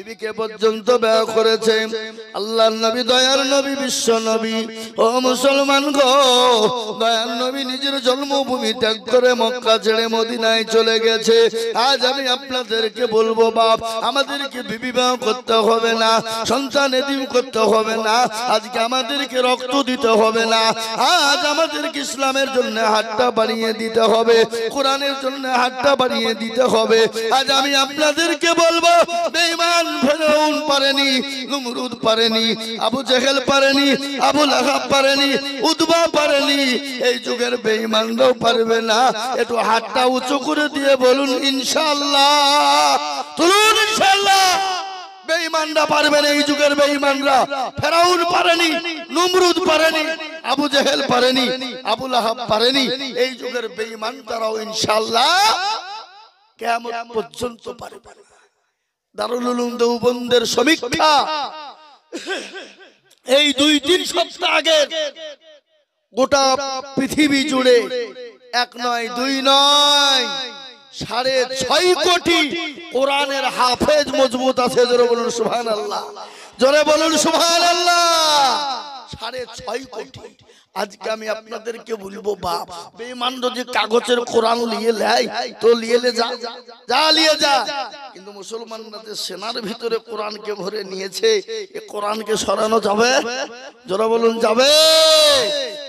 বিবিকে পর্যন্ত ব্যয় করেছে। আল্লাহর নবী, দয়ার নবী, বিশ্ব নবী, ও মুসলমান গো, দয়ার নবী নিজের জন্মভূমি ত্যাগ করে মক্কা ছেড়ে মদিনায় চলে গেছে। আজ আমি আপনাদেরকে বলবো, বাপ, আমাদেরকে বিবি বিবাহ করতে হবে না, সন্তান এতিম করতে হবে না, আজকে আমাদেরকে রক্ত দিতে হবে না, আজ আমাদেরকে ইসলামের জন্য হাতটা বাড়িয়ে দিতে হবে, কোরআনের জন্য হাতটা বাড়িয়ে দিতে হবে। আজ আমি আপনাদেরকে বলবো, বেঈমান ফেরাউন পারেনি, নমরুদ পারেনি, আবু জেহেল পারেনি, আবু লাহাব পারেনি, উতবা পারেনি, এই যুগের বেঈমানরাও পারবে না। একটু হাতটা উঁচু করে দিয়ে বলুন ইনশাআল্লাহ, তুলুন ইনশাআল্লাহ। বেঈমানরা পারবে না, এই যুগের বেঈমানরা। ফেরাউন পারেনি, নমরুদ পারেনি, আবু জেহেল পারেনি, আবু লাহাব পারেনি, এই যুগের বেঈমান তারাও ইনশাআল্লাহ কিয়ামত পর্যন্ত পারবে না। দারুল উলুম দেওবন্দের সমীক্ষা এই 2-3 সপ্তাহ আগে গোটা পৃথিবী জুড়ে 1 নয় 2 নয় 6.5 কোটি কোরআনের হাফেজ মজবুত আছে। জোরে বলুন সুবহানাল্লাহ, জোরে বলুন সুবহানাল্লাহ। 6.5 কোটি। আজকে আমি আপনাদেরকে বলবো, বাপ, বেঈমানরা যে কাগজের কোরআন নিয়ে লাই তো নিয়ে যা নিয়ে যা, কিন্তু মুসলমানরা যে সেনার ভিতরে কোরআনকে ভরে নিয়েছে, এই কোরআনকে সরানো যাবে? জোরে বলুন যাবে?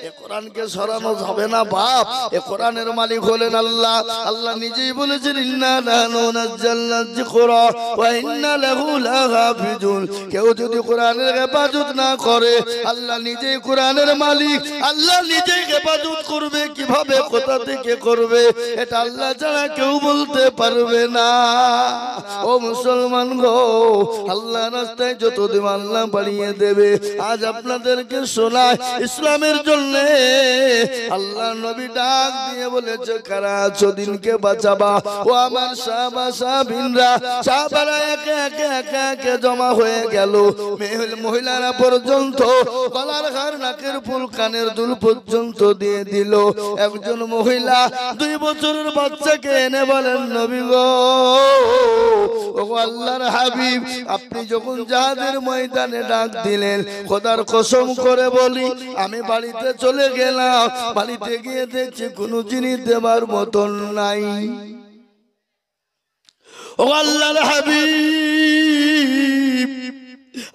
এই কোরআনকে সরানো যাবে না বাপ। এই কোরআনের মালিক হলেন আল্লাহ। আল্লাহ নিজেই বলেছেন, ইন্না নাহনু নাযালনা যিকরা ওয়া ইন্না লাহু লাহাফিজুন। কেউ যদি কোরআনের হেফাজত না করে, আল্লাহ নিজেই কোরআনের মালিক, আল্লাহ নিজেই হেফাজত করবে। কিভাবে, কোথা থেকে করবে, এটা আল্লাহ ছাড়া কেউ বলতে পারবে না। ও মুসলমান গো, আল্লাহ রাস্তায় যত দেব আল্লাহ বাড়িয়ে দেবে। আজ আপনাদেরকে শোনায়, ইসলামের জন্য আল্লাহ নবী ডাক দিয়ে বলেছে, কারা আছো দিনকে বাঁচাবা। ও আমার সাহাবা সাহাবীনরা, সাহাবারা একে একে একে একে জমা হয়ে গেল। মহিলারা পর্যন্ত গলার হার, নাকের ফুল, কানের দুল পর্যন্ত দিয়ে দিল। একজন মহিলা 2 বছরের বাচ্চাকে এনে বলেন, নবী গো, ও আল্লাহর হাবিব, আপনি যখন জিহাদের ময়দানে ডাক দিলেন, খোদার কসম করে বলি, আমি বাড়িতে চলে গেলাম, বাড়িতে গিয়ে দেখছি কোনো জিনিস দেবার মতন নাই। ও আল্লাহর হাবিব,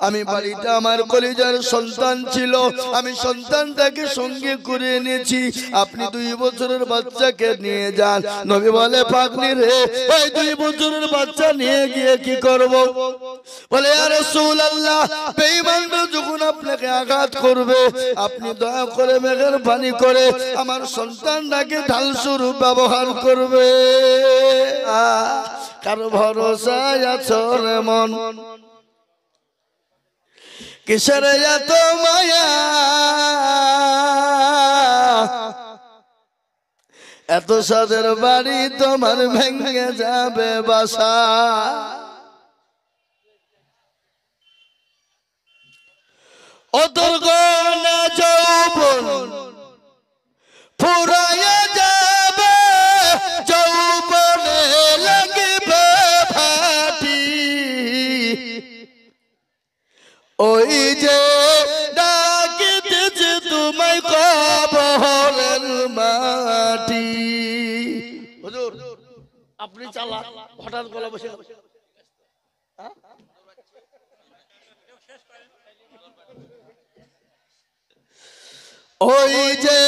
আমি বাড়িতে আমার কলিজার সন্তান ছিল, আমি সন্তানটাকে সঙ্গে করে এনেছি, আপনি 2 বছরের বাচ্চাকে নিয়ে যান। নবী বলে, পাগলি রে, ওই 2 বছরের বাচ্চা নিয়ে গিয়ে কি করব? বলে, ইয়া রাসূলুল্লাহ, বেঈমানরা যখন আপনাকে আঘাত করবে, আপনি দয়া করে মেহেরবানি করে আমার সন্তানটাকে ঢাল স্বরূপ ব্যবহার করবে। কার ভরসায় আছো রে মন, কিসের এত মায়া, এত সাদের বাড়ি তোমার ভেঙে যাবে বাসা। ও তোর গনা যৌবন ফুরাইয়া যাবে, যৌবনে লাগবে ফাটি, ওই যে ডাকিতেছে তোমায় কবরের মাটি। হুজুর, আপনি চালা, হঠাৎ গলা বসে গেল। ওই যে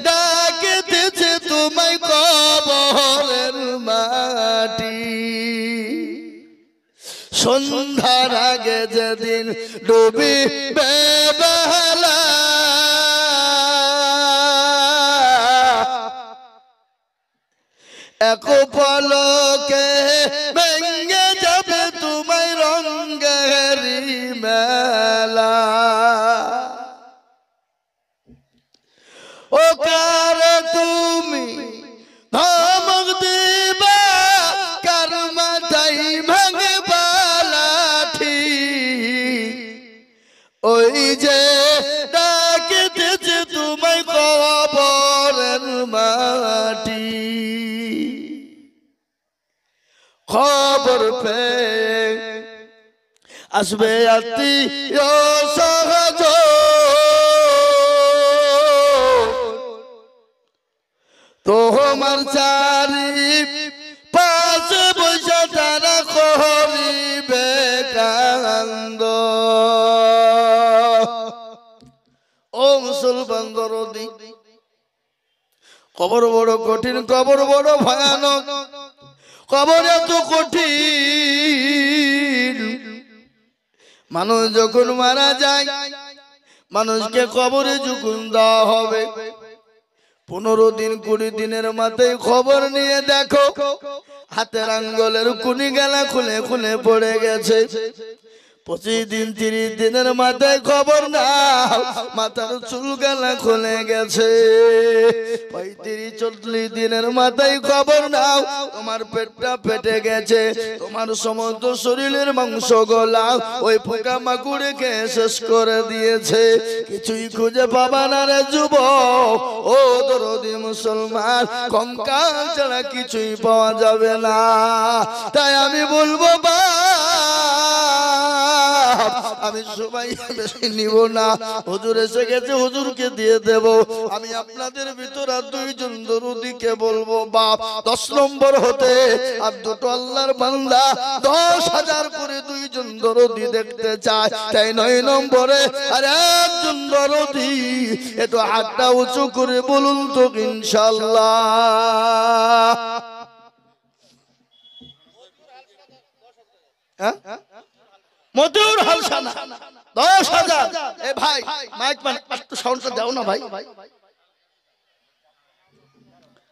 ডাকিতেছে তোমায় কবরের মাটি, সন্ধ্যার আগে যেদিন ডুবিবে বেলা, এক পলকে ভেঙে যাবে তোমায় রঙের মেলা। ও কার তুমি ধমক দিবা, কার মাথায় ভাঙবা লাঠি, ওই যে ডাকিতেছে তোমায় কবরের মাটি। খবর পেয়ে আসবে আত্মীয় সহজ তোমার চারি পাশে বসে তারা করিবে কান্দ। ও মুসলমান দরদি, কবর বড় কঠিন, কবর বড় ভয়ানক, কবর এত কঠিন। মানুষ যখন মারা যায়, মানুষকে কবরে যখন দেওয়া হবে, 15 দিন 20 দিনের মাথায় খবর নিয়ে দেখো হাতের আঙ্গুলের কুনি গেলা খুলে খুলে পড়ে গেছে। 25 দিন 30 দিনের মাথায় খবর নাও মাথার চুল গেলা খুলে গেছে। 35 40 দিনের মাথায় খবর নাও তোমার পেটটা ফেটে গেছে, তোমার সমস্ত শরীরের মাংস গলা ওই পোকা মাকুড়ে খেয়ে শেষ করে দিয়েছে। কিছুই খুঁজে পাবা না রে যুবক, ও দরদি মুসলমান, কঙ্কাল ছাড়া কিছুই পাওয়া যাবে না। তাই আমি বলবো বা আমি সবাই বেশি নিব না, হুজুর এসে গেছে, হুজুরকে দিয়ে দেব। আমি আপনাদের ভিতর আর 2 জন দরুদিকে বলবো বাপ 10 নম্বর হতে আর 2টো আল্লাহর বান্দা 10,000 করে 2 জন দরুদি দেখতে চায়। তাই 9 নম্বরে আর 1 জন দরুদি একটু হাতটা উঁচু করে বলুন তো ইনশাআল্লাহ। হ্যাঁ, মতিউর হালসানা 10,000। এ ভাই মাইক মানে একটু সাউন্ডটা দাও না ভাই।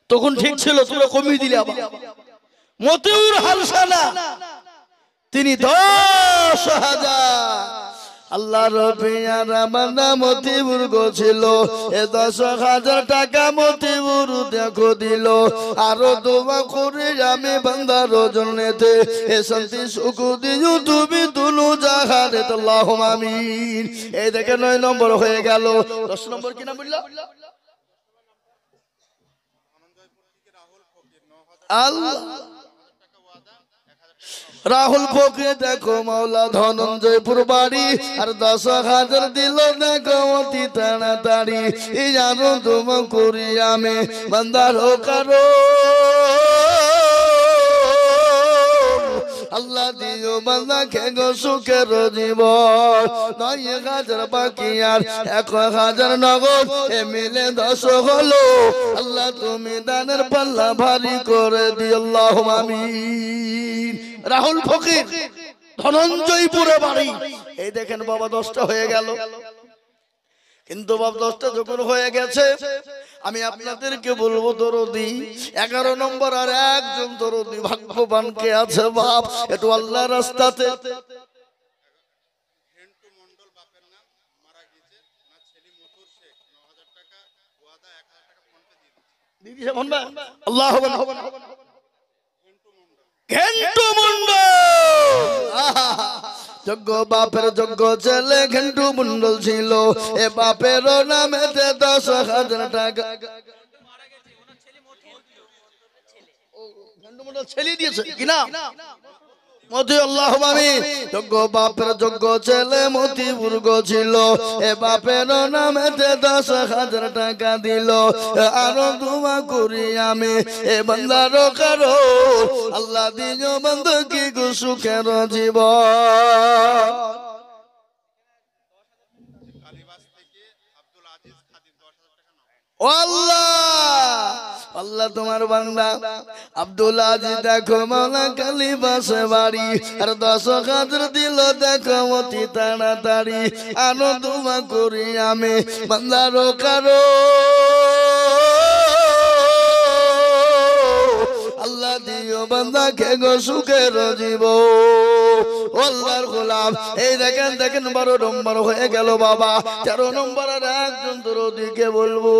তখন ঠিক ছিল, তোমরা কমিয়ে দিলে আবার। মতিউর হালসানা তিনি 10,000। আল্লাহ রবিয়ার আমার নাম মতিউর ছিল, এ 10,000 টাকা মতিউর দেখো দিল। আরো দোয়া করে আমি বান্দার জন্যতে এ শান্তি সুখ দিও তুমি দুলু জাহারে, আল্লাহুম্মা আমিন। এই দেখে 9 নম্বর হয়ে গেল। 10 নম্বর কি নাম বললা? আল্লাহ রাহুল ফকির দেখো মাওলা ধনঞ্জয়পুর বাড়ি আর 10,000 দিল দেখো অতি তাড়াতাড়ি। এই জানো তোমা করি আমি বান্দার কারো আল্লাহ দিও বান্দাকে গো সুখের জীবন। 9,000 বাকি আর 1,000 নগদ, এ মিলে 10 হলো। আল্লাহ তুমি দানের পাল্লা ভারী করে দিও, আল্লাহুম্মা আমিন। রাহুল ফকির ধনঞ্জয়পুরে বাড়ি। এই দেখেন বাবা 10টা হয়ে গেল। কিন্তু বাবা 10টা যখন হয়ে গেছে, আমি আপনাদেরকে বলবো দরদি 11 নম্বর আর 1 জন দরদি ভাগ্যবান কে আছে বাপ একটু আল্লাহর রাস্তাতে। আল্লাহু আকবার। ঘেন্টু মন্ডল যোগ্য বাপের যোগ্য ছেলে ঘেন্টু মন্ডল ছিল। এ বাপের নামেতে 10,000 টাকা ঘেন্টু মন্ডল ছেলে দিয়েছে কিনা? মতি আল্লাহুম্মা আমিন। যোগ্য বাপের যোগ্য ছেলে মতিউর ছিল, এ বাপের নামেতে 10,000 টাকা দিল। আরো দোয়া করি আমি এ বান্দার কারো আল্লাহ দিও বান্দাকে গো সুখের জীবন। আল্লাহ তোমার বান্দা আব্দুল আজিজ দেখো মাওলা কালীবাসে বাড়ি আর 10,000 দিল দেখো অতি তাড়াতাড়ি। আনো দোয়া করি আমি বান্দার কারো আল্লাহ দিও বান্দাকে গো সুখের জীবন। আল্লাহর গোলাম এই দেখেন 12 নম্বর হয়ে গেল বাবা। 13 নম্বর আর 1 জন দরদিকে বলবো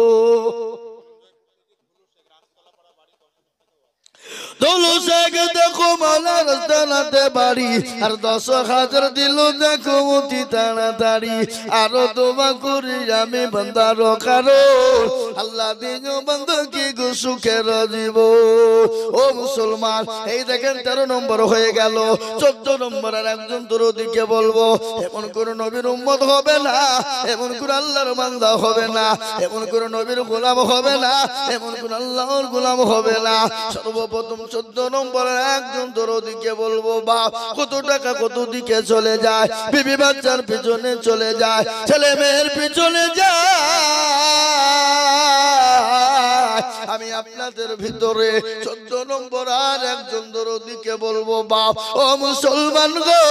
দৌলুসাকে দেখো মালা রাস্তানাতে বাড়ি আর 10,000 দিল দেখো অতি তাড়াতাড়ি আরো দোয়া করি আমি বান্দার কারো আল্লাহ দিও বান্দাকে গো সুখের জীব ও মুসলমান এই দেখেন 13 নম্বর হয়ে গেল 14 নম্বরের একজন দরদিকে বলবো এমন কোন নবীর উম্মত হবে না এমন কোন আল্লাহর বান্দা হবে না এমন কোন নবীর গোলাম হবে না এমন কোন আল্লাহর গোলাম হবে না সর্বপ্রথম 14 নম্বরের একজন দরদিকে বলবো বাপ কত টাকা কত দিকে চলে যায় বিবি বাচ্চার পিছনে চলে যায় ছেলে মেয়ের পিছনে যায় আমি আপনাদের ভিতরে 14 নম্বর আর একজন দরদিকে বলবো বাপ ও মুসলমান গো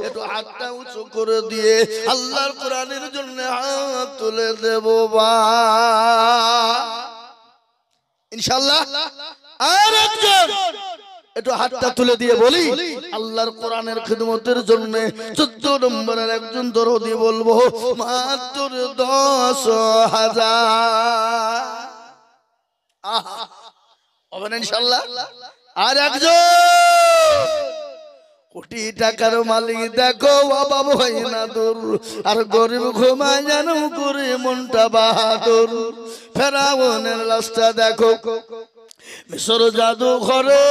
একটু হাতটা উঁচু করে দিয়ে আল্লাহর কোরআনের জন্য হাত তুলে দেব বা ইনশাআল্লাহ আর একজন একটু হাতটা তুলে দিয়ে বলি আল্লাহর কোরআনের খিদমতের জন্য 14 নম্বরের একজন দরদি বলবো মাত্র 10,000 হবে না ইনশাআল্লাহ আর একজন কোটি টাকার মালিক দেখো অভাব হয় না দূর আর গরিব ঘুমায় জানো করে মনটা বাহাদুর ফেরাউনের লাশটা দেখো মিশর জাদু ঘরে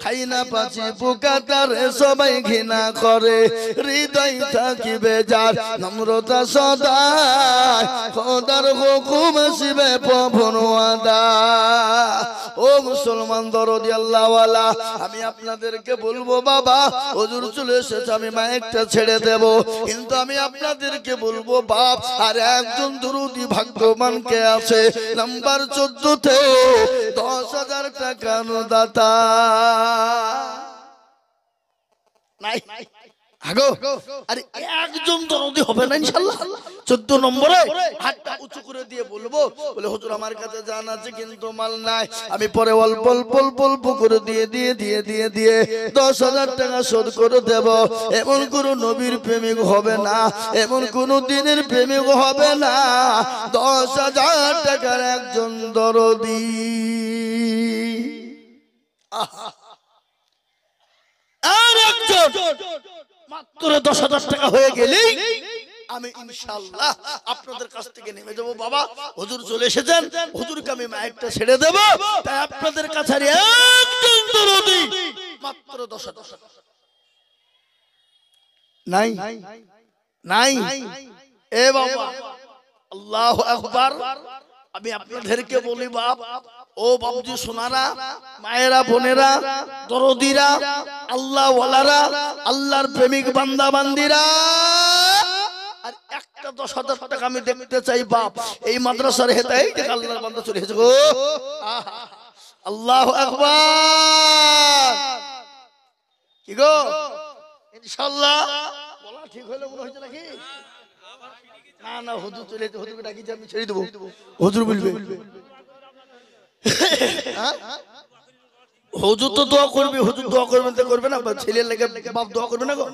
খাই না পাচি পোকা তারে সবাই ঘৃণা করে হৃদয় থাকিবে যার নম্রতা সদায় খোদার হুকুম আসিবে পবন আদা ও মুসলমান দরদি আল্লাহওয়ালা আমি আপনাদেরকে বলবো বাবা হুজুর চলে এসেছে আমি মাইকটা ছেড়ে দেব কিন্তু আমি আপনাদেরকে বলবো বাপ আর একজন দরদি ভাগ্যবান কে আছে নাম্বার 14 তে 10,000 টাকা দাতা নাই আগো আরে একজন দরদি হবে না ইনশাআল্লাহ 14 নম্বরে হাতটা উঁচু করে দিয়ে বলবো বলে হুজুর আমার কাছে জান আছে কিন্তু মাল নাই আমি পরে অল্প অল্প করে দিয়ে 10,000 টাকা শোধ করে দেব এমন কোন নবীর প্রেমিক হবে না এমন কোন দিনের প্রেমিক হবে না 10,000 টাকার একজন দরদি আর একজন মাত্র 10,000 টাকা হয়ে গেলেই আমি ইনশাআল্লাহ আপনাদের কাছ থেকে নেমে যাব বাবা হুজুর চলে এসেছেন হুজুরকে আমি মাইকটা ছেড়ে দেব তাই আপনাদের কাছে একজন দরদি মাত্র 10,000 নাই নাই এ বাবা আল্লাহু আকবার আমি আপনাদেরকে বলি বাপ ও বাবুজি সোনারা মায়েরা বোনেরা দরদিরা আল্লাহ ওয়ালারা আল্লাহর প্রেমিক বান্দা বান্দিরা আর একটা 10,000 টাকা আমি দেখতে চাই বাপ এই মাদ্রাসার হেতাই দেখ আল্লাহর বান্দা চলে এসেছে গো আল্লাহু আকবার কি গো ইনশাআল্লাহ বলা ঠিক হলো মনে হচ্ছে নাকি না না হুজুর চলে যেতে হুজুরকে ডাকিছে আমি ছেড়ে দেব হুজুর বলবে হুজুর তো দোয়া করবে হুজুর দোয়া করবেন তো করবে না ছেলের লাগে বাপ দোয়া করবে না গো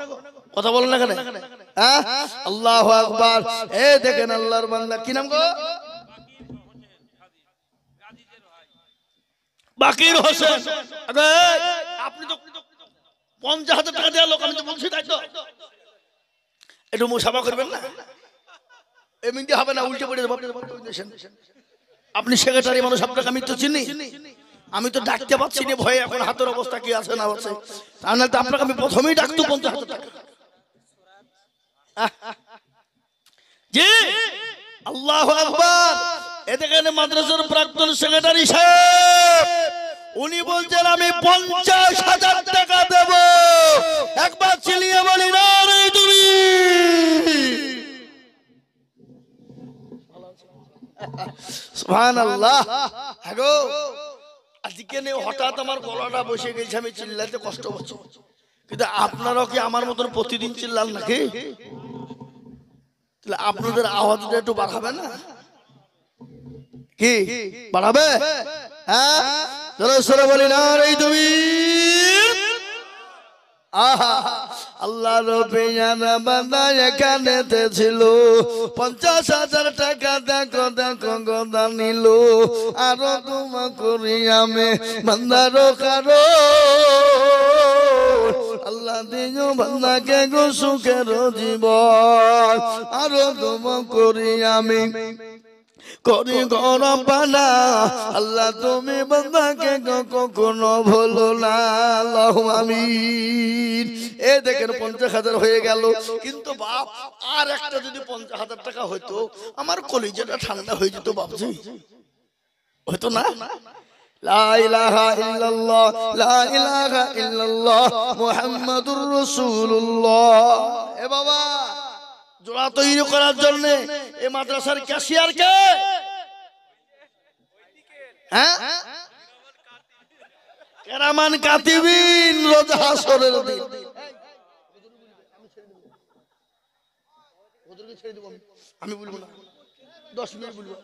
কথা বলেন না কেন হ্যাঁ আল্লাহু আকবার এই দেখেন আল্লাহর বান্দা কি নাম গো বাকির হোসেন আরে আপনি তো 50,000 টাকা দেওয়ার লোক আমি তো বলছি তাই তো একটু মুসাফা করবেন না এমনি হবে না উল্টে পড়ে আপনি সেক্রেটারি মানুষ আপনাকে আমি তো চিনি আমি তো ডাকতে পারছি না ভয়ে এখন হাতের অবস্থা কি আছে না আছে তাহলে তো আপনাকে আমি প্রথমেই ডাকতো 50,000 টাকা জি আল্লাহু আকবার এ দেখেন মাদ্রাসার প্রাক্তন সেক্রেটারি সাহেব উনি বলছেন আমি 50,000 টাকা দেব একবার চিলিয়ে বলি না রে তুমি সুবহানাল্লাহ আগো আজকে নে হঠাৎ আমার গলাটা বসে গেছে আমি চিল্লাতে কষ্ট হচ্ছে কিন্তু আপনারাও কি আমার মতন প্রতিদিন চিল্লান নাকি তাহলে আপনাদের আওয়াজটা একটু বাড়াবে না কি বাড়াবে হ্যাঁ জোরে জোরে বলি না রে তুমি আহা আল্লাহর পেয়ারা বান্দা এখানেতে ছিল 50,000 টাকা দেখো দেখো গদা নিল আরো তোমা করি আমি বান্দারো কারো আল্লাহ দিও বান্দাকে গো সুখের জীবন আরো তোমা করি আমি করি গরম বানা আল্লাহ তুমি বান্দাকে কখনো ভুলো না আল্লাহুম্মা আমিন। এই দেখেন 50,000 হয়ে গেল, কিন্তু বাপ আর একটা যদি 50,000 টাকা হইতো আমার কলিজাটা ঠান্ডা হয়ে যেত বাপজি, হইতো না? লা ইলাহা ইল্লাল্লাহ লা ইলাহা ইল্লাল্লাহ মুহাম্মাদুর রাসূলুল্লাহ। এ বাবা জোড়া তৈরি করার জন্য এই মাদ্রাসার ক্যাশিয়ার কে? হ্যাঁ, কেরামান কাতিবিন রোজ হাসরের দিন। আমি বলবো না, 10 মিনিট বলবো,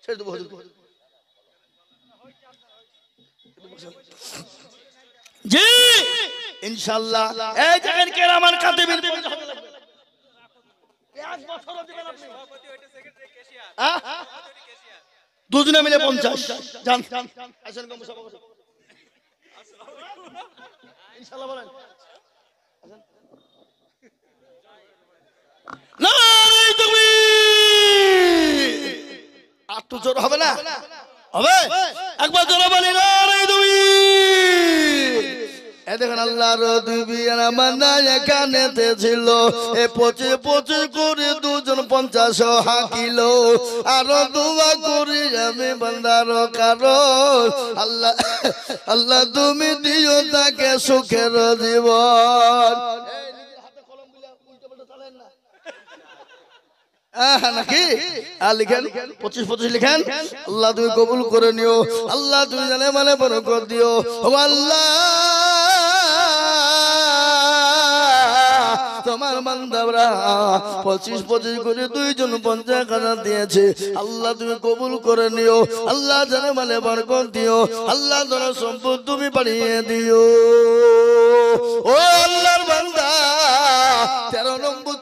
ছেড়ে দেবো হুজুরকে। জি ইনশাআল্লাহ এই জায়গায় কেরামান কাতিবিন দুজনে মিলে 50 জান ইনশাআল্লাহ বলেন নারে তাকবীর। আর তো জোর হবে না? হবে? একবার জোরে বলি নারে তাকবীর। এই দেখেন আল্লাহর দুবিয়ার বান্দা এখানেতে ছিল, এ 25 করে দুজন 50 হাকিল আরো দোয়া করি আমি বান্দার কারণ আল্লাহ আল্লাহ তুমি দিও তাকে সুখের জীবন। নাকি লিখেন 25 লিখেন, আল্লাহ তুমি কবুল করে নিও, আল্লাহ তুমি জানে মানে বরকত দিও। ও আল্লাহ তোমার বান্দারা 25 করে দুইজন 50,000 দিয়েছে, আল্লাহ তুমি কবুল করে নিও, আল্লাহ জানে মানে বরকত দিও, আল্লাহ তোমার সম্পদ তুমি বাড়িয়ে দিও। ও আল্লাহর বান্দা 13 নম্বর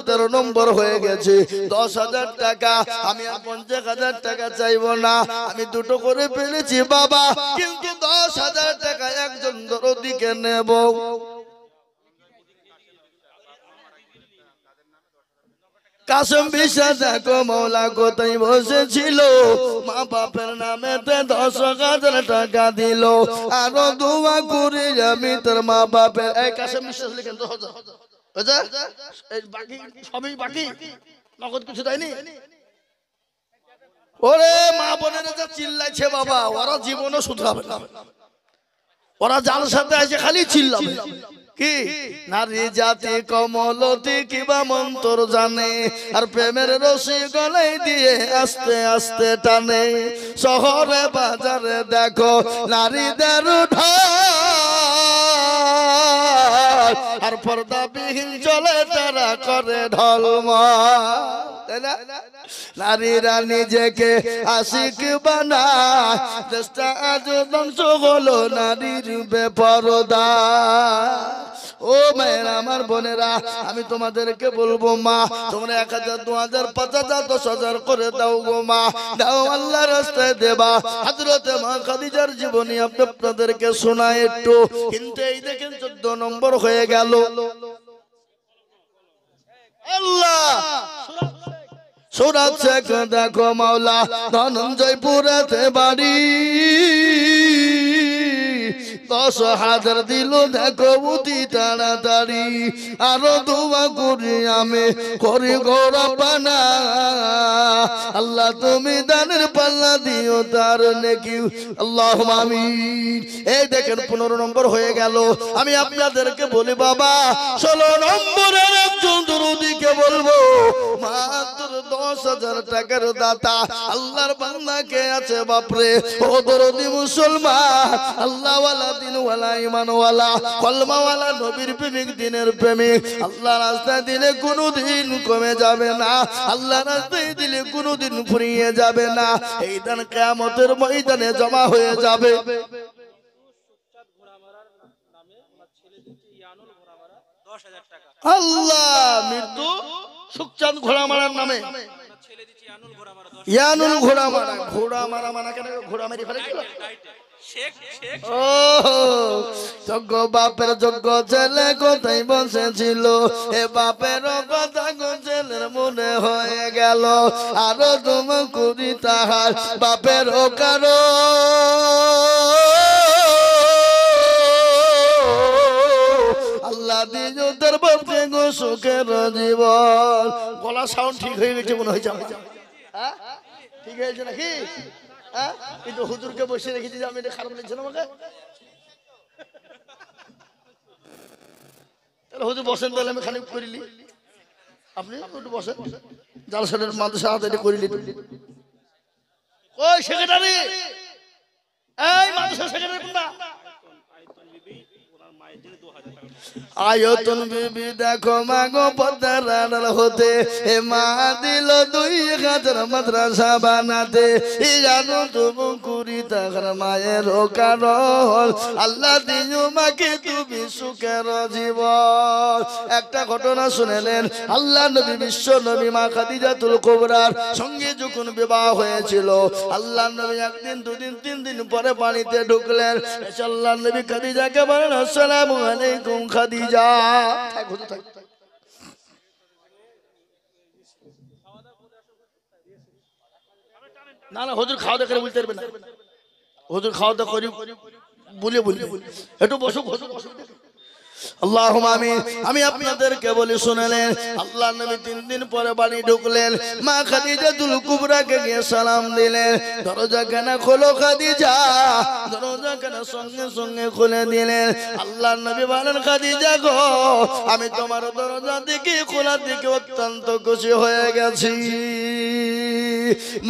13 নম্বর হয়ে গেছে 10,000 টাকা। আমি আর 50,000 টাকা চাইবো না, আমি দুটো করে ফেলেছি বাবা, কিন্তু 10,000 টাকা একজন দরদিকে নেব। কাসম বিশ্বাস দেখো মৌলা কোথায় বসেছিল, মা বাপের নামেতে 10,000 টাকা দিল, আরো দোয়া করি আমি তোর মা বাপের। এই কাসম বিশ্বাস লিখেন 10,000 বাকি সবই বাকি, নগদ কিছু দেয়নি। ওরে মা বোনেরা যা চিল্লাইছে বাবা, ওরা জীবনও শুধরাবে না, ওরা যার সাথে আছে খালি চিল্লাবে। কি নারী জাতি কমলতি কিবা মন্তর জানে, আর প্রেমের রশি গলাই দিয়ে আস্তে আস্তে টানে। শহরে বাজারে দেখো নারীদের ঢল, আর পর্দাবিহীন চলে তারা করে ঢলমল। নারীরা নিজেকে আশিক বানায়, চেষ্টা আজ ধ্বংস হলো নারীর বেপরদা। ও মায়েরা আমার বোনেরা, আমি তোমাদেরকে বলবো মা, তোমরা 1,000 2,000 5,000 10,000 করে দাও গো মা, দাও আল্লাহর রাস্তায় দেবা। হযরতে মা খাদিজার জীবনী আপনাদেরকে শোনায় একটু, কিন্তু এই দেখেন 14 নম্বর হয়ে গেল। আল্লাহ সুরাত শেখ দেখো মাওলা ধনঞ্জয়পুরেতে বাড়ি, 10,000 দিল দেখো অতি তাড়াতাড়ি, আরো দোয়া করি আমি করি গৌরবানা, আল্লাহ তুমি দানের পাল্লা দিও তার নেকি, আল্লাহুম্মা আমিন। এই দেখেন 15 নম্বর হয়ে গেল। আমি আপনাদেরকে বলি বাবা 16 নম্বরের একজন দরদিকে বলবো, মাত্র 10,000 টাকার দাতা আল্লাহর বান্দা কে আছে বাপরে? ও দরদি মুসলমান, আল্লাহ ওয়ালা দিন ওয়ালা ঈমান ওয়ালা কলমা ওয়ালা নবীর প্রেমিক দিনের প্রেমিক, আল্লাহর রাস্তায় দিলে কোনোদিন কমে যাবে না, আল্লাহর রাস্তায় দিলে কোনোদিন ফুরিয়ে যাবে না, এই দিন কিয়ামতের ময়দানে জমা হয়ে যাবে। আল্লাহ মৃত্যু সুখচাঁদ ঘোড়ামারার নামে ইয়ানুল ঘোড়ামারা। ঘোড়ামারা মানা কেন? ঘোড়া মারি ফেলেছিল। ও যোগ্য বাপের যোগ্য ছেলে কোথায় বসেছিল, এ বাপের কথা ছেলের মনে হয়ে গেল। আরো তোমার করি তাহার বাপের কারো আল্লাহ দিও তার বাপকে গো সুখের জীবন। গলা সাউন্ড ঠিক হয়ে গেছে মনে হয়েছে। হ্যাঁ ঠিক হয়েছে নাকি? হ্যাঁ কিন্তু হুজুরকে বসে রেখেছি যে আমি এটা খারাপ লাগছে না আমাকে? তাহলে হুজুর বসেন, তাহলে আমি খানিক করিলি, আপনি একটু বসেন। জালসানের মাদ্রাসা হাতে এটা করিলি। ওই সেক্রেটারি, এই মাদ্রাসা সেক্রেটারি কোনটা? আয়তন বিবি দেখো মাগো পদ্মার আড়াল হতে এ মা দিল 2000 মাদ্রাসা বানাতে। জানো তবু কুড়ি টাকার মায়ের কারণ আল্লাহ দিও মাকে তুমি সুখের জীবন। একটা ঘটনা শুনেলেন, আল্লাহ নবী বিশ্ব নবী মা খাদিজাতুল কুবরার সঙ্গে যখন বিবাহ হয়েছিল, আল্লাহ নবী একদিন দুদিন 3 দিন পরে পানিতে ঢুকলেন। আল্লাহ নবী খাদিজাকে বলেন আসসালামু আলাইকুম খাদিজা। না না হুজুর খাওয়া দাওয়া করে বলতে পারবে না। হুজুর খাওয়া দাওয়া করি বলে একটু বসো বসো বসো। আল্লাহুম্মা আমিন। আমি আপনাদেরকে বলি শুনলেন, আল্লাহ নবী 3 দিন পরে বাড়ি ঢুকলেন। মা খাদিজাতুল কুবরাকে গিয়ে সালাম দিলেন। দরজা কেন খোলো খাদিজা, দরজা কেন সঙ্গে সঙ্গে খুলে দিলেন। আল্লাহ নবী বলেন খাদিজা গো, আমি তোমার দরজা দিকে খোলা দিকে অত্যন্ত খুশি হয়ে গেছি।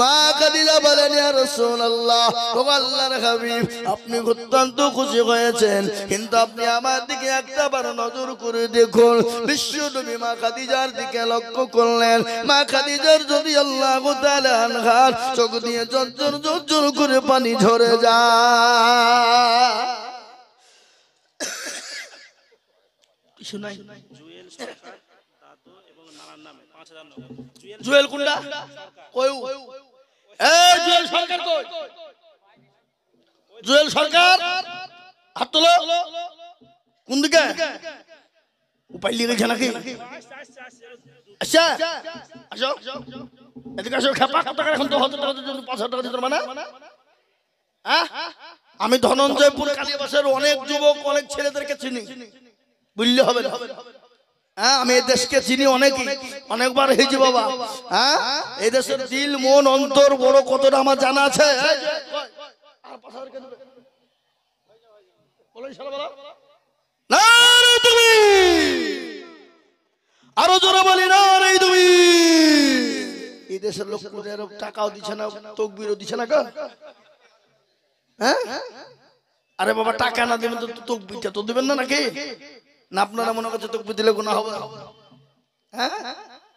মা খাদিজা বলেন ইয়া রাসূলুল্লাহ, ও আল্লাহর হাবিব, আপনি অত্যন্ত খুশি হয়েছেন, কিন্তু আপনি আমার দিকে একবার নজর করে দেখুন। বিশ্ব নবী মা খাদিজার দিকে লক্ষ্য করলেন। মা খাদিজার রাদিয়াল্লাহু তাআলা আনহার চোখ দিয়ে ঝরঝর ঝরঝর করে পানি ঝরে যায়। কিছু নাই। জুয়েল সরকার দাদু এবং নানার নামে 5000 নগদ। জুয়েল কোনটা? কই? এই জুয়েল সরকার কই? জুয়েল সরকার হাত তোলো। কোন দিকে? উপায় লিয়ে গেছে নাকি? আচ্ছা আসো এদিকে আসো। খেপা টাকা এখন তো 500 টাকা দিতে মানে? হ্যাঁ আমি ধনঞ্জয়পুর কালীবাসের অনেক যুবক অনেক ছেলেদেরকে চিনি, বুঝলে হবে না? হ্যাঁ আমি এই দেশকে চিনি অনেকবার হয়েছি বাবা। হ্যাঁ এই দেশের দিল মন অন্তর বড় কতটা আমার জানা আছে। আরো জোরে বলি না রে তুমি। এই দেশের লোক টাকাও দিচ্ছে না, তকবিরও দিচ্ছে না। হ্যাঁ আরে বাবা টাকা না দেবেন তো তকবিরটা তো দিবেন না নাকি? না আপনারা মনে করছে তকবির দিলে গুনাহ হবে? হ্যাঁ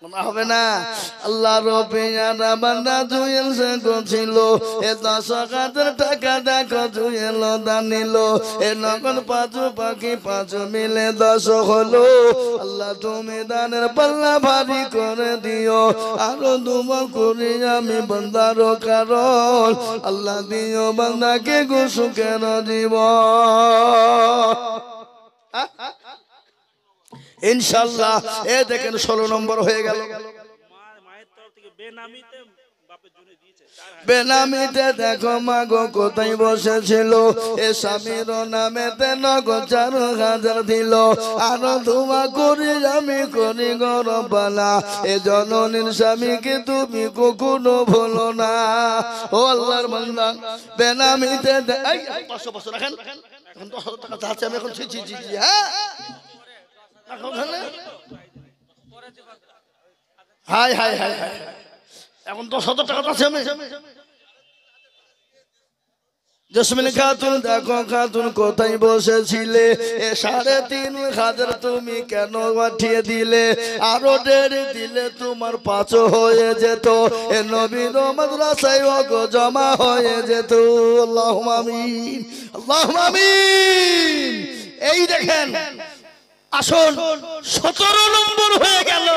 গুনাহ হবে না। আল্লাহর পেয়ারা বান্দা জুয়েল সে ছিল, এ 10,000 টাকা দেখো জুয়েল দানিল, এ নগদ 5 পাখি 5 মিলে 10 হলো। আল্লাহ তুমি দানের পাল্লা ভারী করে দিও, আরো দুমা করি আমি বান্দার কারণ আল্লাহ দিও বান্দাকে গো সুখের জীবন। ইনশাআল্লাহ এ দেখেন 16 নম্বর হয়ে গেল। মায়ের তরফ থেকে বেনামিতে বাপের জন্য দিয়েছে। বেনামিতে দেখো মা গো কোথায় বসেছিল, এ স্বামীর নামেতে নগদ 4,000 দিল, আরো ধোয়া করি আমি করি গরবালা, এ জননীর স্বামীকে তুমি কখনো ভুলো না। ও আল্লাহর বান্দা বেনামিতে 500 রাখেন। এখন 10,000 টাকা চাচ্ছে আমি এখন জি হ্যাঁ হাই হাই হাই হাই এখন 10,000 টাকা আছে। আমি জসমিন খাতুন দেখো খাতুন কোথায় বসেছিলে, এ 3,500 তুমি কেন পাঠিয়ে দিলে, আরো 1.5 দিলে তোমার 5 হয়ে যেত, এ নবীর মাদ্রাসায় ওগো জমা হয়ে যেত। আল্লাহুম্মা আমিন আল্লাহুম্মা আমিন। এই দেখেন আসল 17 নম্বর হয়ে গেল,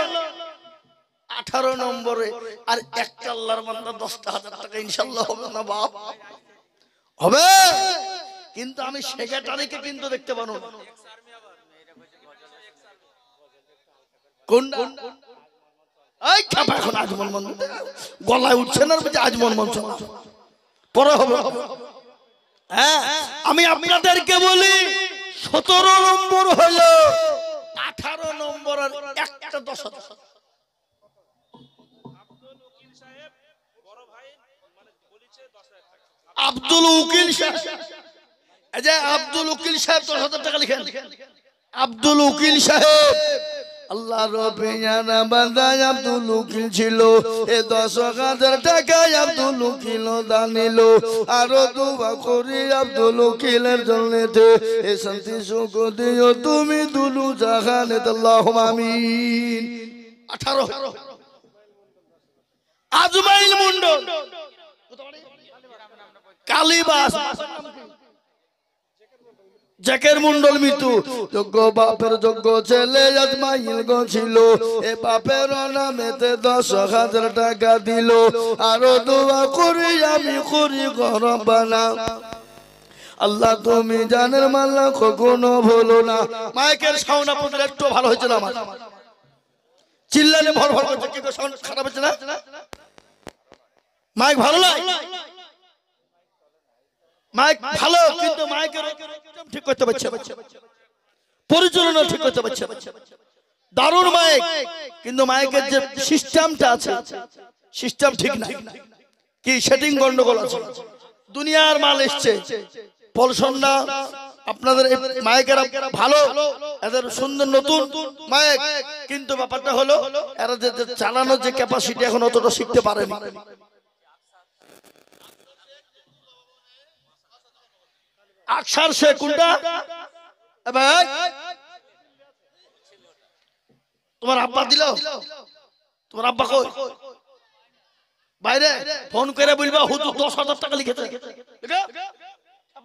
18 নম্বরে আর একটা আল্লাহর বান্দা 10,000 টাকা ইনশাআল্লাহ হবে না বাপ? হবে, কিন্তু আমি সেক্রেটারিকে কিন্তু দেখতে পাবো না। কোনটা? এই খাপা এখন আজমল মন গলায় উঠছে না, আজমল মন পরে হবে। হ্যাঁ, আমি আপনাদেরকে বলি 17 নম্বর হলো, 18 নম্বর আর একটা 10,000। আব্দুল উকিল সাহেব, এই যে আব্দুল উকিল সাহেব 10,000 টাকা লিখেন। আব্দুল উকিল সাহেব, আল্লাহ রবিয়ানা বান্দায় আব্দুল উকিল ছিল, এ 10,000 টাকায় আব্দুল উকিল দানিল। আরো দোয়া করি আব্দুল উকিলের জন্যতে, এ শান্তি সুখ দিও তুমি দুলু জাহানে, আল্লাহুম্মা আমিন। 18 আজমাইল মন্ডল, কালীবাস, জাকের মন্ডল মৃত্যু। যোগ্য বাপের যোগ্য ছেলে আজমাইল গো ছিল, এ বাপের নামেতে 10,000 টাকা দিল। আরো দোয়া করি আমি করি রব্বানা, আল্লাহ তুমি জানের মাল্লা কখনো ভুলো না। মাইকের সাউন্ড আপনাদের একটু ভালো হয়েছে না? আমার চিল্লালে ভর ভর করছে, কিন্তু সাউন্ড খারাপ হচ্ছে না? মাইক ভালো লাগে, মাইক ভালো, কিন্তু মাইকের ঠিক করতে পারছে, পরিচালনা ঠিক করতে পারছে। দারুণ মাইক, কিন্তু মাইকের যে সিস্টেমটা আছে, সিস্টেম ঠিক না, কি সেটিং গন্ডগোল আছে। দুনিয়ার মাল এসছে, পলসন্ডা আপনাদের মাইকের ভালো, এদের সুন্দর নতুন মাইক, কিন্তু ব্যাপারটা হলো এরা যে চালানোর যে ক্যাপাসিটি এখন অতটা শিখতে পারেনি। আকসার সে কোনটা? ভাই তোমার আব্বা দিল, তোমার আব্বা কই? বাইরে ফোন করে বলবা হুজুর 10,000 টাকা লিখেছে।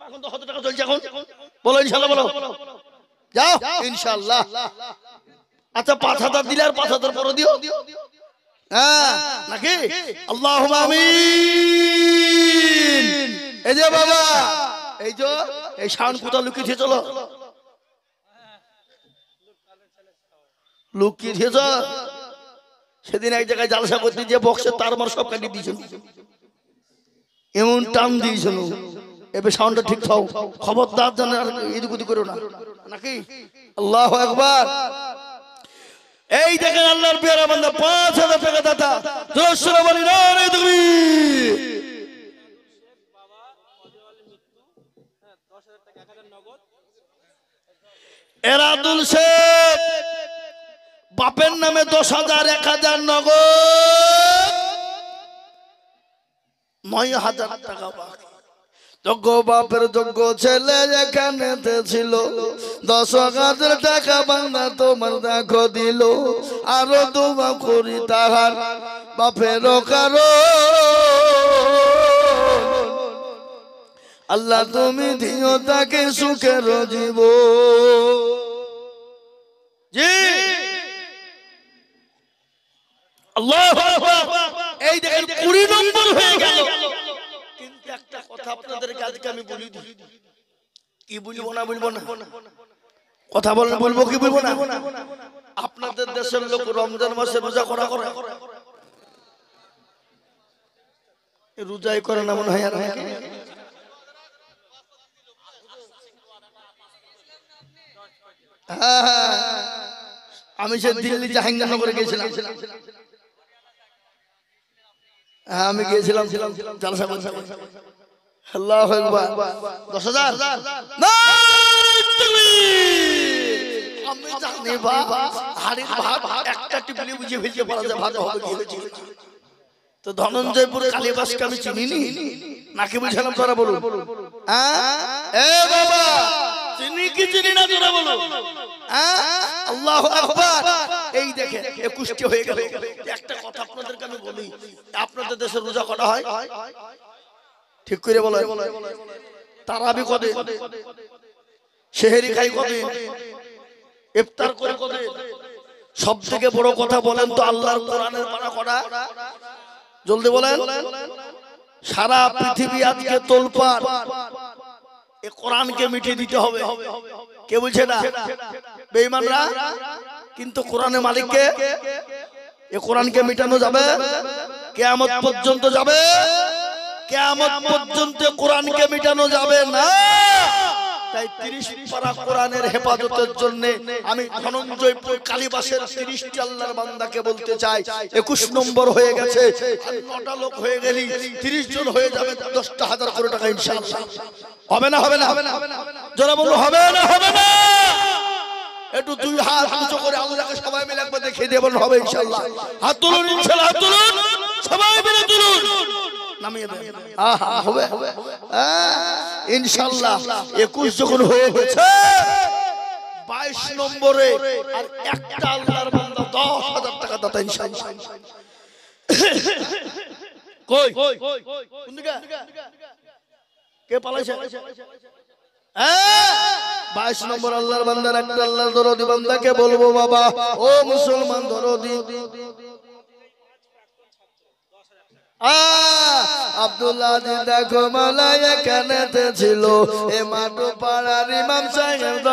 এখন 10,000 টাকা চলছে, এখন বলো ইনশাআল্লাহ, বলো যাও ইনশাআল্লাহ। আচ্ছা 5,000 দিলে আর 5,000 পরে দিও, হ্যাঁ নাকি? আল্লাহুম্মা আমিন। এই যে বাবা, এই যে এই শান কোথা লুকিয়ে চলো, লুকিয়ে দিয়েছ। সেদিন এক জায়গায় জালসা করতে যে বক্সের তার মার সব কাটিয়ে দিয়েছিল, এমন টান দিয়েছিল। এবার সাউন্ডটা ঠিক থাও, খবরদার জানে আর এদিক ওদিক করো না, নাকি? আল্লাহু আকবার। এই দেখেন আল্লাহর পেয়ারা বান্দা 5,000 টাকা দাতা, জোরে বলি নারে তাকবীর। এরাদুল শেখ বাপের নামে 10,000, 1,000 নগদ, 9,000 টাকা বাকি। যোগ্য বাপের যোগ্য ছেলে এখানে ছিল, 10,000 টাকা বাংলা তোমার দেখো দিল। আরো দোয়া করি তাহার বাপের কারো, আল্লাহ তুমি দিও তাকে সুখের জীব। জি আল্লাহু আকবার। এই দেখেন 20 নম্বর হয়ে গেল, কিন্তু একটা কথা আপনাদের কাছে আমি বলি, কি বলবো না বলবো না, কথা বলেন, বলবো কি বলবো না? আপনাদের দেশের লোক রমজান মাসে রোজা করা করে, রোজাই করে না মনে হয়। আর আমি সে দিল্লি জাহাঙ্গীরনগরে গেছিলাম, আমি গিয়েছিলাম জালসা করতে। আল্লাহু আকবার। 10,000 আমি জানি বাবা, হাড়ির ভাত একটা টিপলি বুঝিয়ে ফেলতে পারা যায়, ভাত হবে কি? তো ধনঞ্জয়পুর কালীবাসকে আমি চিনিনি, নাকি বুঝালাম? তোরা বলুন, এ বাবা চিনি কি চিনি না, তোরা বলো। আল্লাহু আকবার। এই দেখেন 21টি হয়ে গেল। একটা কথা আপনাদেরকে আমি বলি, আপনাদের দেশে রোজা করা হয় ঠিক করে বলো? তারাবি কবে? সেহেরি খাই কদিন, ইফতার করে কদিন। সব থেকে বড় কথা বলেন তো আল্লাহর কোরআনের মানা করা। জলদি বলেন। সারা পৃথিবী আজকে তোলপাড়, এই কোরআনকে মিটিয়ে দিতে হবে। কে বলছে না? বেঈমানরা। কিন্তু কোরআনের মালিককে, এই কোরআনকে মিটানো যাবে? কিয়ামত পর্যন্ত যাবে? কিয়ামত পর্যন্ত কোরআনকে মিটানো যাবে না। তাই 30 পারা কোরআনের হেফাজতের জন্য আমি ধনঞ্জয়পুর কালীবাসের 30টি আল্লাহর বান্দাকে বলতে চাই, 21 নম্বর হয়ে গেছে, আর 9টা লোক হয়ে গেলি 30 জন হয়ে যাবে, 10,000 করে টাকা ইনশাআল্লাহ। হবে না? হবে না? যারা বললো হবে না, হবে না, একটু 2 হাত উঁচু করে আল্লাহকে সবাই মিলে একবার দেখিয়ে দিয়ে বলুন হবে ইনশাআল্লাহ। হাত তুলুন ইনশাআল্লাহ, হাত তুলুন, সবাই মিলে তুলুন, নামিয়ে দেন। হবে ইনশাআল্লাহ। 21 যখন হয়ে গেছে, 22 নম্বরে আর একটা আল্লাহর বান্দা 10,000 টাকা দাতা ইনশাআল্লাহ। কই কোন দিকে কে পালাইছে? 22 নম্বর আল্লাহর বান্দার একটা আল্লাহর দরদি বান্দাকে বলবো, বাবা ও মুসলমান দরদি, আব্দুল্লাহ দেখো মালাই এখানে ছিল, এ মাটো পাড়ার ইমাম সাহেব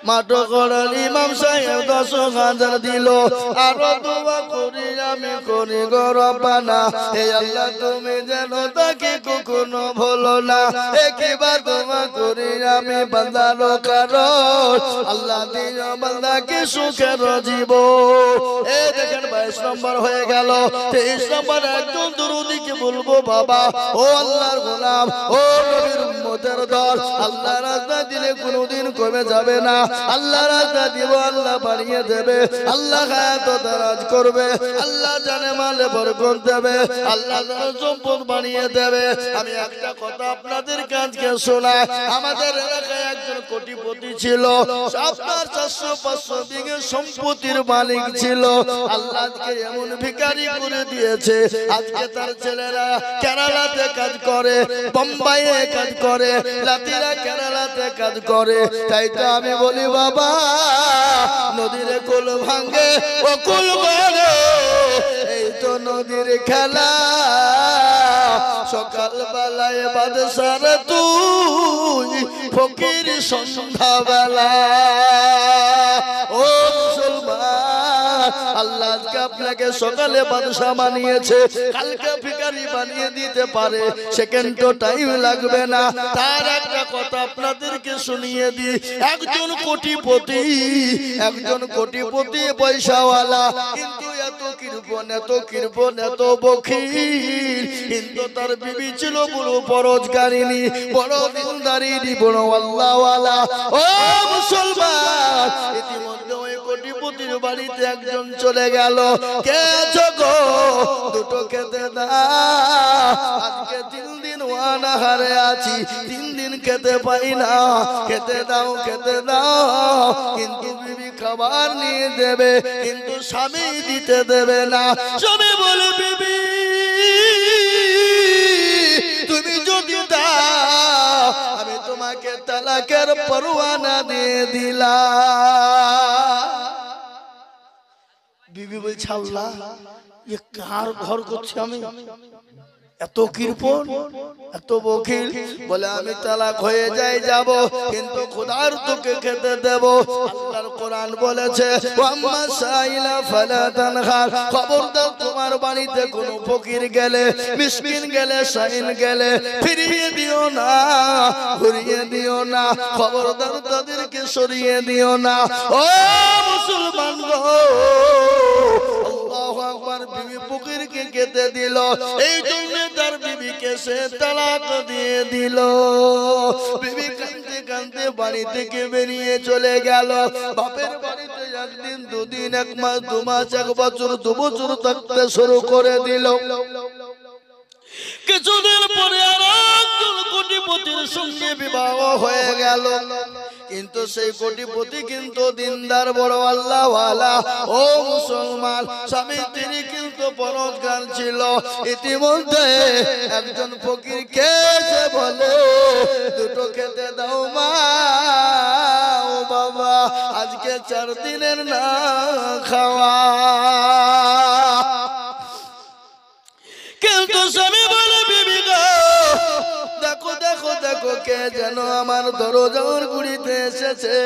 মাটো করার ইমাম সাহেব 10,000 দিল। আরো দোয়া করি আমি করি গো রব্বানা, হে আল্লাহ তুমি যেন তাকে কখনো ভুলো না। একবার দোয়া করি আমি বান্দার কারণ, আল্লাহ দিও বান্দাকে সুখের জীবন। এই দেখেন 22 নম্বর হয়ে গেল। 23 নম্বর একজন দরুদিকে বলবো, বাবা ও আল্লাহর গোলাম, ও নবীর উম্মতের দল, আল্লাহ রাস্তা দিলে কোনোদিন কমে যাবে না। আল্লাহ রাস্তা দিব, আল্লাহ বাড়িয়ে দেবে, আল্লাহ হায়াত দারাজ করবে, আল্লাহ জানে মালে বরকত দেবে, আল্লাহ সম্পদ বানিয়ে দেবে। আমি একটা কথা আপনাদের কাছে শোনাই, আমাদের এলাকায় একজন কোটিপতি ছিল, আপনার 400-500 বিঘে সম্পত্তির মালিক ছিল। আল্লাহকে এমন ভিখারি করে দিয়েছে, আজকে তার ছেলেরা কেরালাতে কাজ করে, বোম্বাইয়ে কাজ করে, লাতিরা কেরালাতে কাজ করে। তাই তো আমি বলি, বাবা নদীর কুল ভাঙ্গে ও কুল গড়ে, এই তো নদীর খেলা। সকাল বেলায় বাদশার তুই ফকির সন্ধ্যাবেলা। ও মুসলমান, আল্লাহ আজকে আপনাকে সকালে বাদশা বানিয়েছে, কালকে ভিখারি বানিয়ে দিতে পারে, সেকেন্ডও টাইম লাগবে না। তার একটা কথা আপনাদেরকে শুনিয়ে দি, একজন কোটিপতি পয়সাওয়ালা, কিন্তু এত কৃপণ এত বখিল, কিন্তু তার বিবি ছিল বড় পরজগারিনী, বড় দিনদারিনী, বড় আল্লাহওয়ালা। ও মুসলমান, ইতিমধ্যে ওই কোটিপতির বাড়িতে একজন চলে গেল, কে গো দুটো খেতে দাও, আজকে 3 দিন অনাহারে আছি, 3 দিন খেতে পাই না, খেতে দাও। কিন্তু বিবি খাবার নিয়ে দেবে, কিন্তু স্বামী দিতে দেবে না। স্বামী বলে, বিবি তুমি যদি দাও, আমি তোমাকে তালাকের পরোয়ানা দিয়ে দিলাম। বিবি বলছে, আল্লাহ এ কার ঘর করছে আমি? এত কৃপণ, এত বখিল, বলে আমি তালাক হয়ে যাব, কিন্তু খোদার তোকে খেতে দেব। আল্লাহর কোরআন বলেছে, ওয়াম্মা সাইলা ফালা তানহার, খবরদার তোমার বাড়িতে কোনো ফকির গেলে, মিসকিন গেলে, সাইল গেলে ফিরিয়ে দিও না, ঘুরিয়ে দিও না, খবরদার তাদেরকে সরিয়ে দিও না। ও মুসলমান গো, আল্লাহু আকবার। বিবি ফকিরকে খেতে দিল, এই জন্য তার বিবিকে সে তালাক দিয়ে দিল। বিবি কাঁদতে কাঁদতে বাড়ি থেকে বেরিয়ে চলে গেল। বাপের বাড়িতে 1 দিন 2 দিন 1 মাস 2 মাস 1 বছর 2 বছর থাকতে শুরু করে দিল। কিছুদিন পরে আরেকজন কোটিপতির সঙ্গে বিবাহ হয়ে গেল, কিন্তু সেই কোটিপতি কিন্তু দিনদার, বড় আল্লাহওয়ালা। ও মুসলমান, স্বামী তিনি কিন্তু পরজগার ছিল। ইতিমধ্যে একজন ফকির কে বলে, 4 দিনের না খাওয়া। কিন্তু স্বামী বলে বিবি গো দেখো দেখো দেখো কে যেন আমার দরজার গুড়িতে এসেছে,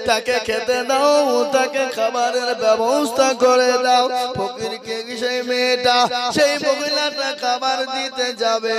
তাকে খেতে দাও, তাকে খাবারের ব্যবস্থা করে দাও। ফকিরকে সেই মেয়েটা সেই মহিলাটা খাবার দিতে যাবে,